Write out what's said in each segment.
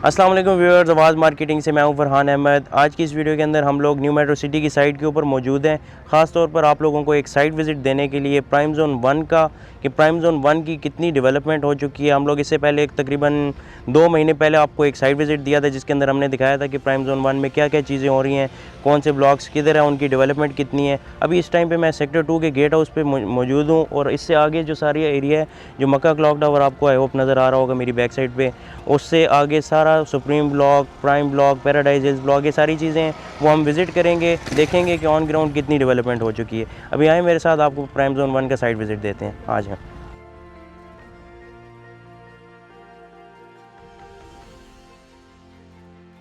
अस्सलाम वालेकुम व्यूअर्स, आवाज़ मार्केटिंग से मैं हूं फरहान अहमद। आज की इस वीडियो के अंदर हम लोग न्यू मेट्रो सिटी की साइट के ऊपर मौजूद हैं। ख़ास तौर पर आप लोगों को एक साइट विज़िट देने के लिए प्राइम जोन 1 का कि प्राइम जोन 1 की कितनी डेवलपमेंट हो चुकी है। हम लोग इससे पहले तकरीबन 2 महीने पहले आपको एक साइट विज़िट दिया था जिसके अंदर हमने दिखाया था कि प्राइम जोन 1 में क्या क्या चीज़ें हो रही हैं, कौन से ब्लॉक्स किधर है, उनकी डेवलपमेंट कितनी है। अभी इस टाइम पर मैं सेक्टर 2 के गेट हाउस पर मौजूद हूँ और इससे आगे जो सारी एरिया है, जो मक्का क्लॉक टावर आपको आई होप नज़र आ रहा होगा मेरी बैक साइड पर, उससे आगे सारा supreme block, prime block, paradise hills block, ये सारी चीज़ें हैं वो हम विज़िट करेंगे, देखेंगे कि ऑन ग्राउंड कितनी डेवलपमेंट हो चुकी है। अभी आए मेरे साथ, आपको प्राइम जोन 1 का साइट विज़िट देते हैं आज हम।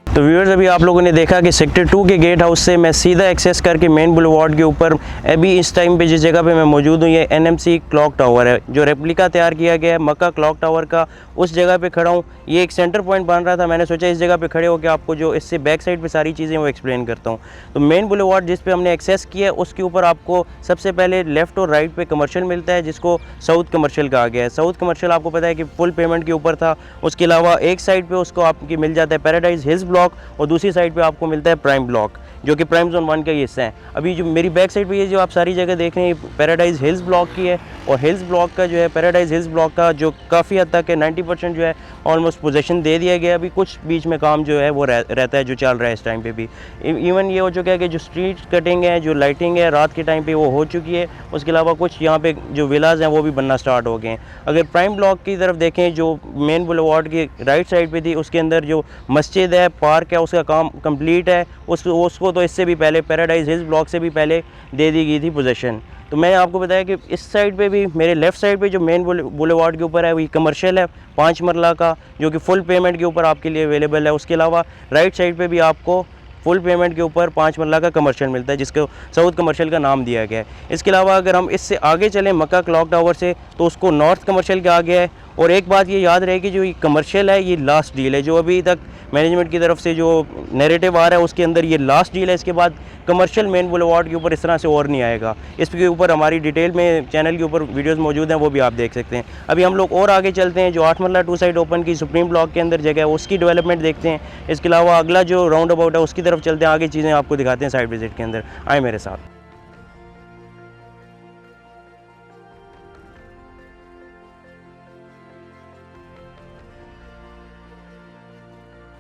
तो व्यूअर्स, अभी आप लोगों ने देखा कि सेक्टर 2 के गेट हाउस से मैं सीधा एक्सेस करके मेन बुलेवार्ड के ऊपर अभी इस टाइम पे जिस जगह पे मैं मौजूद हूँ, ये एनएमसी क्लॉक टावर है जो रेप्लिका तैयार किया गया है मक्का क्लॉक टावर का। उस जगह पे खड़ा हूँ। ये एक सेंटर पॉइंट बन रहा था, मैंने सोचा इस जगह पे खड़े होकर आपको जो इससे बैक साइड पे सारी चीज़ें वो एक्सप्लेन करता हूँ। तो मेन बुलेवार्ड जिस पे हमने एक्सेस किया है उसके ऊपर आपको सबसे पहले लेफ़्ट और राइट पे कमर्शियल मिलता है जिसको साउथ कमर्शियल कहा गया है। साउथ कमर्शियल आपको पता है कि फुल पेमेंट के ऊपर था। उसके अलावा एक साइड पर उसको आपकी मिल जाता है पैराडाइज हिल्स ब्लॉक और दूसरी साइड पे आपको मिलता है प्राइम ब्लॉक, जो कि प्राइम जोन 1 का ही हिस्सा है। अभी जो मेरी बैक साइड पे ये जो आप सारी जगह देख रहे हैं पैराडाइज हिल्स ब्लॉक की है और हिल्स ब्लॉक का जो है पैराडाइज हिल्स ब्लॉक का जो काफ़ी हद तक है 90% जो है ऑलमोस्ट पोजीशन दे दिया गया। अभी कुछ बीच में काम जो है वो रहता है, जो चल रहा है इस टाइम पे भी। इवन ये हो चुका है कि जो स्ट्रीट कटिंग है, जो लाइटिंग है रात के टाइम पे वो हो चुकी है। उसके अलावा कुछ यहाँ पे जो विलाज हैं वो भी बनना स्टार्ट हो गए हैं। अगर प्राइम ब्लॉक की तरफ देखें जो मेन बुलेवार्ड की राइट साइड पे थी, उसके अंदर जो मस्जिद है, पार्क है, उसका काम कंप्लीट है। उसको तो इससे भी पहले पैराडाइज हिल्स ब्लॉक से भी पहले दे दी गई थी पोजीशन। तो मैंने आपको बताया कि इस साइड पे भी मेरे लेफ़्ट साइड पे जो मेन बुलेवार्ड के ऊपर है वही कमर्शियल है 5 मरला का, जो कि फुल पेमेंट के ऊपर आपके लिए अवेलेबल है। उसके अलावा राइट साइड पे भी आपको फुल पेमेंट के ऊपर 5 मरला का कमर्शियल मिलता है जिसको साउथ कमर्शियल का नाम दिया गया है। इसके अलावा अगर हम इससे आगे चलें मक्का क्लॉक टावर से, तो उसको नॉर्थ कमर्शियल कहा गया है। और एक बात ये याद रहे कि जो ये कमर्शियल है ये लास्ट डील है, जो अभी तक मैनेजमेंट की तरफ से जो नैरेटिव आ रहा है उसके अंदर ये लास्ट डील है। इसके बाद कमर्शियल मेन बुलेवार्ड के ऊपर इस तरह से और नहीं आएगा। इसके ऊपर हमारी डिटेल में चैनल के ऊपर वीडियोस मौजूद हैं, वो भी आप देख सकते हैं। अभी हम लोग और आगे चलते हैं, जो 8 मरला 2 साइड ओपन की सुप्रीम ब्लॉक के अंदर जगह है उसकी डेवलपमेंट देखते हैं। इसके अलावा अगला जो राउंड अबाउट है उसकी तरफ चलते हैं, आगे चीज़ें आपको दिखाते हैं साइड विजिट के अंदर। आए मेरे साथ।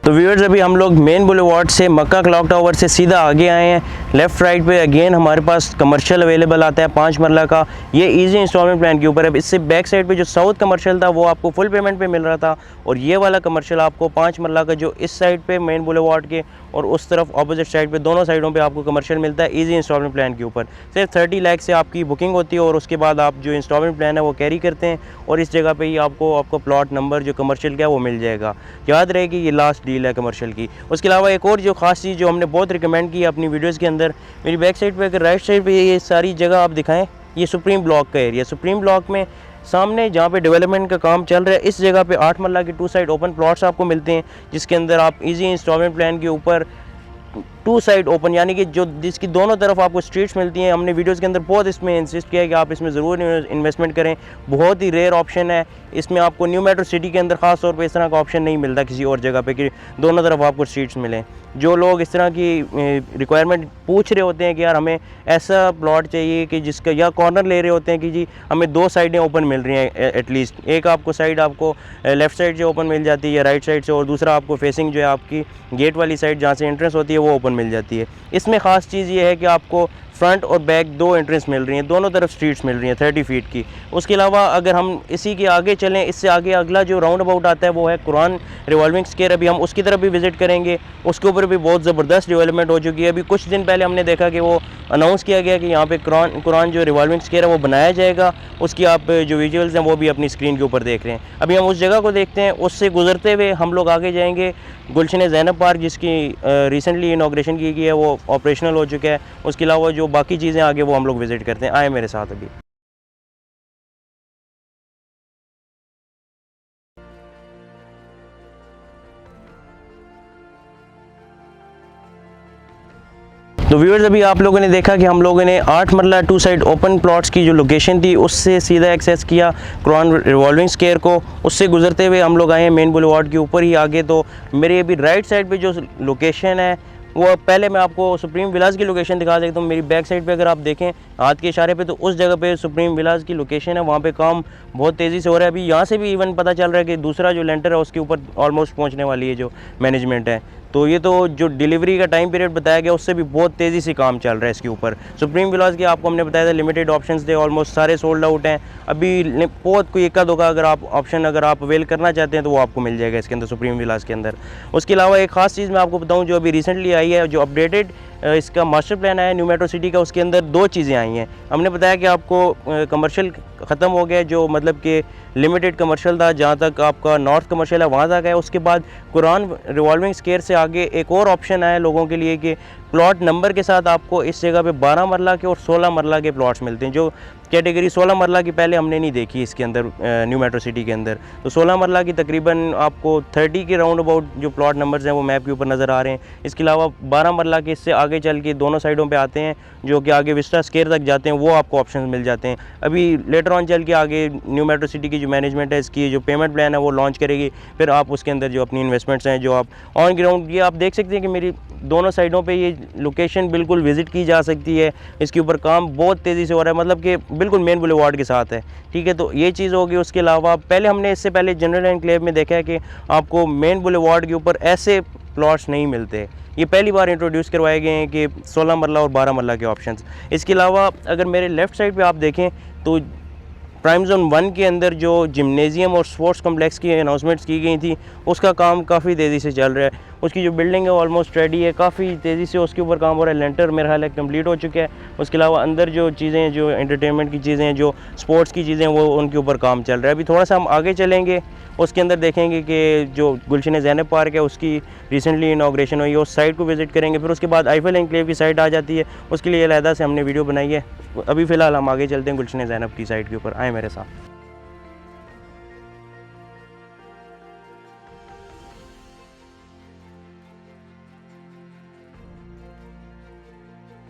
तो व्यूअर्स, अभी हम लोग मेन बुलेवार्ड से मक्का क्लॉक टावर से सीधा आगे आए हैं। लेफ़्ट राइट पे अगेन हमारे पास कमर्शियल अवेलेबल आता है 5 मरला का, ये इजी इंस्टॉलमेंट प्लान के ऊपर है। इससे बैक साइड पे जो साउथ कमर्शियल था वो आपको फुल पेमेंट पे मिल रहा था और ये वाला कमर्शियल आपको 5 मरला का जो इस साइड पे मेन बुलेवार्ड के और उस तरफ ऑपोजिट साइड पे दोनों साइडों पे आपको कमर्शियल मिलता है इजी इंस्टॉलमेंट प्लान के ऊपर। सिर्फ 30 लाख से आपकी बुकिंग होती है और उसके बाद आप जो इंस्टॉलमेंट प्लान है वो कैरी करते हैं और इस जगह पे ही आपको प्लॉट नंबर जो कमर्शियल का है वो मिल जाएगा। याद रहे कि ये लास्ट डील है कमर्शियल की। उसके अलावा एक और जो खास चीज़ जो हमने बहुत रिकमेंड की है अपनी वीडियोज़ के अंदर, मेरी बैक साइड पर अगर राइट साइड पर ये सारी जगह आप दिखाएँ, ये सुप्रीम ब्लॉक का एरिया। सुप्रीम ब्लॉक में सामने जहाँ पे डेवलपमेंट का काम चल रहा है इस जगह पे 8 मरला के 2 साइड ओपन प्लॉट्स आपको मिलते हैं, जिसके अंदर आप इजी इंस्टॉलमेंट प्लान के ऊपर 2 साइड ओपन, यानी कि जो जिसकी दोनों तरफ आपको स्ट्रीट्स मिलती हैं। हमने वीडियोस के अंदर बहुत इसमें इंसिस्ट किया है कि आप इसमें ज़रूर इन्वेस्टमेंट करें। बहुत ही रेयर ऑप्शन है। इसमें आपको न्यू मेट्रो सिटी के अंदर ख़ास तौर पे इस तरह का ऑप्शन नहीं मिलता किसी और जगह पे कि दोनों तरफ आपको स्ट्रीट्स मिलें। जो लोग इस तरह की रिक्वायरमेंट पूछ रहे होते हैं कि यार हमें ऐसा प्लॉट चाहिए कि जिसका, या कॉर्नर ले रहे होते हैं कि जी हमें 2 साइडें ओपन मिल रही हैं एटलीस्ट, एक आपको साइड आपको लेफ़्ट साइड से ओपन मिल जाती है या राइट साइड से, और दूसरा आपको फेसिंग जो है आपकी गेट वाली साइड जहाँ से एंट्रेंस होती है वो ओपन मिल जाती है। इसमें ख़ास चीज़ ये है कि आपको फ्रंट और बैक 2 एंट्रेंस मिल रही हैं, दोनों तरफ स्ट्रीट्स मिल रही हैं 30 फीट की। उसके अलावा अगर हम इसी के आगे चलें, इससे आगे अगला जो राउंड अबाउट आता है वो है कुरान रिवॉल्विंग स्क्वायर। अभी हम उसकी तरफ भी विज़िट करेंगे। उसके ऊपर भी बहुत ज़बरदस्त डेवलपमेंट हो चुकी है। अभी कुछ दिन पहले हमने देखा कि वो अनाउंस किया गया कि यहाँ पे कुरान जो रिवॉल्विंग स्क्वायर है वो बनाया जाएगा। उसकी आप जो विजुअल्स हैं वो भी अपनी स्क्रीन के ऊपर देख रहे हैं। अभी हम उस जगह को देखते हैं। उससे गुजरते हुए हम लोग आगे जाएंगे गुलशन ज़ैनब पार्क, जिसकी रिसेंटली इनॉग्रेशन की गई है, वो ऑपरेशनल हो चुका है। उसके अलावा जो बाकी चीज़ें आगे वो हम लोग विज़िट करते हैं। आए मेरे साथ अभी। तो व्यूअर्स अभी आप लोगों ने देखा कि हम लोगों ने 8 मरला 2 साइड ओपन प्लॉट्स की जो लोकेशन थी उससे सीधा एक्सेस किया क्रॉन रिवॉल्विंग स्क्वायर को। उससे गुजरते हुए हम लोग आए हैं मेन बुलेवार्ड के ऊपर ही आगे। तो मेरे अभी राइट साइड पे जो लोकेशन है वो पहले मैं आपको सुप्रीम विलास की लोकेशन दिखा देता हूँ। मेरी बैक साइड पे अगर आप देखें हाथ के इशारे पे तो उस जगह पे सुप्रीम विलास की लोकेशन है। वहाँ पे काम बहुत तेज़ी से हो रहा है। अभी यहाँ से भी इवन पता चल रहा है कि दूसरा जो लेंटर है उसके ऊपर ऑलमोस्ट पहुँचने वाली है जो मैनेजमेंट है। तो ये तो जो डिलीवरी का टाइम पीरियड बताया गया उससे भी बहुत तेज़ी से काम चल रहा है इसके ऊपर। सुप्रीम विलास के आपको हमने बताया था लिमिटेड ऑप्शंस थे, ऑलमोस्ट सारे सोल्ड आउट हैं। अभी बहुत कोई एका दोका अगर आप ऑप्शन अगर आप अवेल करना चाहते हैं तो वो आपको मिल जाएगा इसके अंदर सुप्रीम विलास के अंदर। उसके अलावा एक ख़ास चीज़ मैं आपको बताऊँ जो अभी रिसेंटली आई है, जो अपडेटेड इसका मास्टर प्लान आया न्यू मेट्रो सिटी का, उसके अंदर 2 चीज़ें आई हैं। हमने बताया कि आपको कमर्शियल ख़त्म हो गया जो मतलब कि लिमिटेड कमर्शियल था, जहाँ तक आपका नॉर्थ कमर्शियल है वहाँ तक है। उसके बाद कुरान रिवॉल्विंग स्क्वायर से आगे एक और ऑप्शन आया लोगों के लिए कि प्लॉट नंबर के साथ आपको इस जगह पे 12 मरला के और 16 मरला के प्लॉट्स मिलते हैं। जो कैटेगरी 16 मरला की पहले हमने नहीं देखी इसके अंदर न्यू मेट्रो सिटी के अंदर। तो 16 मरला की तकरीबन आपको 30 के राउंड अबाउट जो प्लॉट नंबर्स हैं वो मैप के ऊपर नज़र आ रहे हैं। इसके अलावा 12 मरला के इससे आगे चल के दोनों साइडों पे आते हैं जो कि आगे विस्टा स्क्वायर तक जाते हैं, वो आपको ऑप्शन मिल जाते हैं। अभी लेटर ऑन चल के आगे न्यू मेट्रो सिटी की जो मैनेजमेंट है इसकी जो पेमेंट प्लान है वो लॉन्च करेगी। फिर आप उसके अंदर जो अपनी इन्वेस्टमेंट्स हैं जो आप ऑन ग्राउंड, ये आप देख सकते हैं कि मेरी दोनों साइडों पे ये लोकेशन बिल्कुल विज़िट की जा सकती है। इसके ऊपर काम बहुत तेज़ी से हो रहा है, मतलब कि बिल्कुल मेन बुलेवार्ड के साथ है। ठीक है, तो ये चीज़ होगी। उसके अलावा पहले हमने इससे पहले जनरल एनक्लेव में देखा है कि आपको मेन बुलेवार्ड के ऊपर ऐसे प्लॉट्स नहीं मिलते। ये पहली बार इंट्रोड्यूस करवाए गए हैं कि 16 मरला और 12 मरला के ऑप्शंस। इसके अलावा अगर मेरे लेफ़्ट साइड पे आप देखें तो प्राइम जोन 1 के अंदर जो जिम्नेजियम और स्पोर्ट्स कम्प्लेक्स की अनाउंसमेंट्स की गई थी उसका काम काफ़ी तेज़ी से चल रहा है। उसकी जो बिल्डिंग है ऑलमोस्ट रेडी है, काफ़ी तेज़ी से उसके ऊपर काम हो रहा है। लेंटर मेरा ख्याल है कंप्लीट हो चुका है। उसके अलावा अंदर जो चीज़ें हैं, जो एंटरटेनमेंट की चीज़ें हैं, जो स्पोर्ट्स की चीज़ें हैं, वो उनके ऊपर काम चल रहा है। अभी थोड़ा सा हम आगे चलेंगे, उसके अंदर देखेंगे कि जो गुलशन ज़ैनब पार्क है उसकी रिसेंटली इनाग्रेशन हुई है, उस साइट को विज़िट करेंगे। फिर उसके बाद आईफल एनक्लेव की साइट आ जाती है, उसके लिए अलहदा से हमने वीडियो बनाई है। अभी फ़िलहाल हम आगे चलते हैं गुलशन ज़ैनब की साइट के ऊपर। आए मेरे साथ।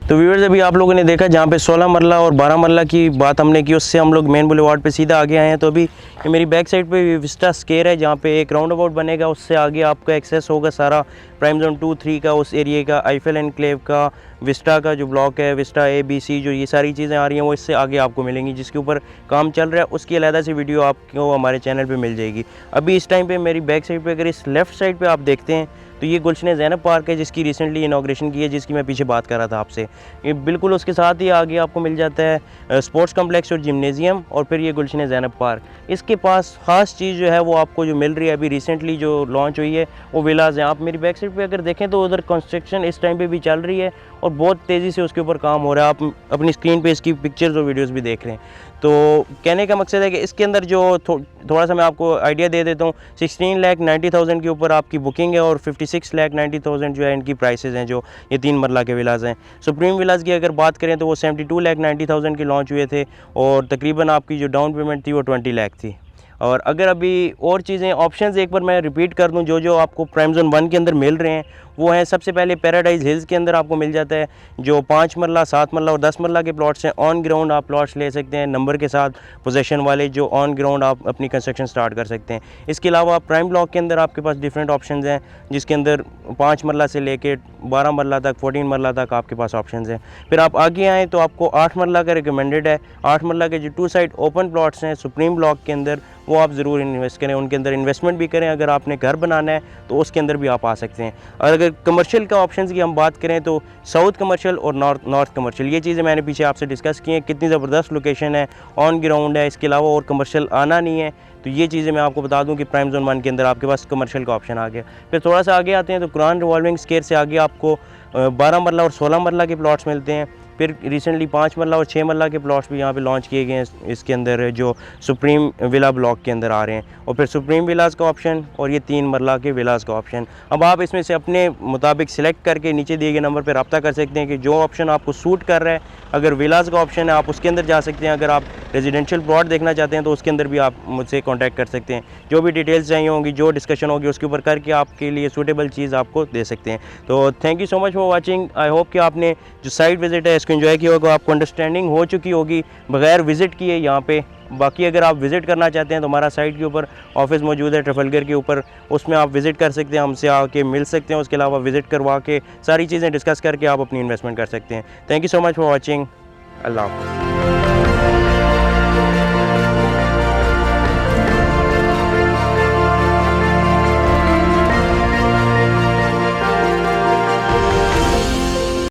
तो व्यूअर्स अभी आप लोगों ने देखा जहाँ पे 16 मरला और 12 मरला की बात हमने की, उससे हम लोग मेन बुलेवार्ड पे सीधा आगे आए हैं। तो अभी मेरी बैक साइड पे विस्टा स्क्वायर है जहाँ पे एक राउंड अबाउट बनेगा, उससे आगे आपका एक्सेस होगा सारा प्राइम जोन 2-3 का, उस एरिया का, आईफल एनक्लेव का, विस्टा का जो ब्लॉक है, विस्टा ABC, जो ये सारी चीज़ें आ रही हैं वो इससे आगे आपको मिलेंगी। जिसके ऊपर काम चल रहा है उसकी अलहदा से वीडियो आपको हमारे चैनल पर मिल जाएगी। अभी इस टाइम पर मेरी बैक साइड पर अगर इस लेफ़्ट साइड पर आप देखते हैं तो ये गुलशन ज़ैनब पार्क है जिसकी रिसेंटली इनाग्रेशन की है, जिसकी मैं पीछे बात कर रहा था आपसे। ये बिल्कुल उसके साथ ही आगे आपको मिल जाता है स्पोर्ट्स कम्प्लेक्स और जिम्नेजियम, और फिर ये गुलशन ज़ैनब पार्क। इसके पास ख़ास चीज़ जो है वो आपको जो मिल रही है अभी रिसेंटली जो लॉन्च हुई है वो विलाज है। आप मेरी बैक साइड पे अगर देखें तो उधर कंस्ट्रक्शन इस टाइम पे भी चल रही है और बहुत तेज़ी से उसके ऊपर काम हो रहा है। आप अपनी स्क्रीन पे इसकी पिक्चर्स और वीडियोस भी देख रहे हैं। तो कहने का मकसद है कि इसके अंदर जो थोड़ा सा मैं आपको आइडिया दे देता हूँ। 16,90,000 के ऊपर आपकी बुकिंग है और 56,90,000 जो है इनकी प्राइसेस हैं, जो ये 3 मरला के विलाज हैं। सुप्रीम विलाज की अगर बात करें तो वो 72,90,000 के लॉन्च हुए थे और तकरीबन आपकी जो डाउन पेमेंट थी वो 20 लाख थी। और अगर अभी और चीज़ें ऑप्शंस एक बार मैं रिपीट कर दूं, जो जो आपको प्राइम जोन 1 के अंदर मिल रहे हैं वो हैं, सबसे पहले पैराडाइज हिल्स के अंदर आपको मिल जाता है जो 5 मरला, 7 मरला और 10 मरला के प्लॉट्स हैं। ऑन ग्राउंड आप प्लॉट्स ले सकते हैं नंबर के साथ, पोजेशन वाले, जो ऑन ग्राउंड आप अपनी कंस्ट्रक्शन स्टार्ट कर सकते हैं। इसके अलावा प्राइम ब्लॉक के अंदर आपके पास डिफरेंट ऑप्शंस हैं, जिसके अंदर 5 मरला से लेके 12 मरला तक, 14 मरला तक आपके पास ऑप्शंस हैं। फिर आप आगे आएँ तो आपको 8 मरला का रिकमेंडेड है। 8 मरला के जो 2 साइड ओपन प्लॉट्स हैं सुप्रीम ब्लॉक के अंदर, वो आप ज़रूर इन्वेस्ट करें, उनके अंदर इन्वेस्टमेंट भी करें। अगर आपने घर बनाना है तो उसके अंदर भी आप आ सकते हैं। और अगर कमर्शियल का ऑप्शंस की हम बात करें तो साउथ कमर्शियल और नॉर्थ कमर्शियल, ये चीज़ें मैंने पीछे आपसे डिस्कस की हैं, कितनी ज़बरदस्त लोकेशन है, ऑन ग्राउंड है। इसके अलावा और कमर्शियल आना नहीं है, तो ये चीज़ें मैं आपको बता दूं कि प्राइम जोन 1 के अंदर आपके पास कमर्शियल का ऑप्शन आ गया। फिर थोड़ा सा आगे आते हैं तो कुरान रिवॉल्विंग स्क्वायर से आगे आपको 12 मरला और 16 मरला के प्लॉट्स मिलते हैं। फिर रिसेंटली 5 मरला और 6 मरला के प्लॉट्स भी यहाँ पे लॉन्च किए गए हैं इसके अंदर, जो सुप्रीम विला ब्लॉक के अंदर आ रहे हैं। और फिर सुप्रीम विलास का ऑप्शन और ये 3 मरला के विलास का ऑप्शन। अब आप इसमें से अपने मुताबिक सिलेक्ट करके नीचे दिए गए नंबर पर रब्ता कर सकते हैं कि जो ऑप्शन आपको सूट कर रहा है अगर विलास का ऑप्शन है आप उसके अंदर जा सकते हैं। अगर आप रेजिडेंशियल प्लॉट देखना चाहते हैं तो उसके अंदर भी आप मुझसे कॉन्टैक्ट कर सकते हैं। जो भी डिटेल्स चाहिए होंगी, जो डिस्कशन होगी उसके ऊपर करके आपके लिए सूटेबल चीज़ आपको दे सकते हैं। तो thank you so much for watching. I hope कि आपने जो साइट विज़िट है इसको एंजॉय किया होगा, आपको अंडरस्टैंडिंग हो चुकी होगी बगैर विज़िट किए यहाँ पे। बाकी अगर आप विज़िट करना चाहते हैं तो हमारा साइट के ऊपर ऑफिस मौजूद है ट्रफलगर के ऊपर, उसमें आप विज़िट कर सकते हैं, हमसे आके मिल सकते हैं। उसके अलावा विज़िट करवा के सारी चीज़ें डिस्कस करके आप अपनी इन्वेस्टमेंट कर सकते हैं। Thank you so much for watching. अल्लाह हाफ़िज़।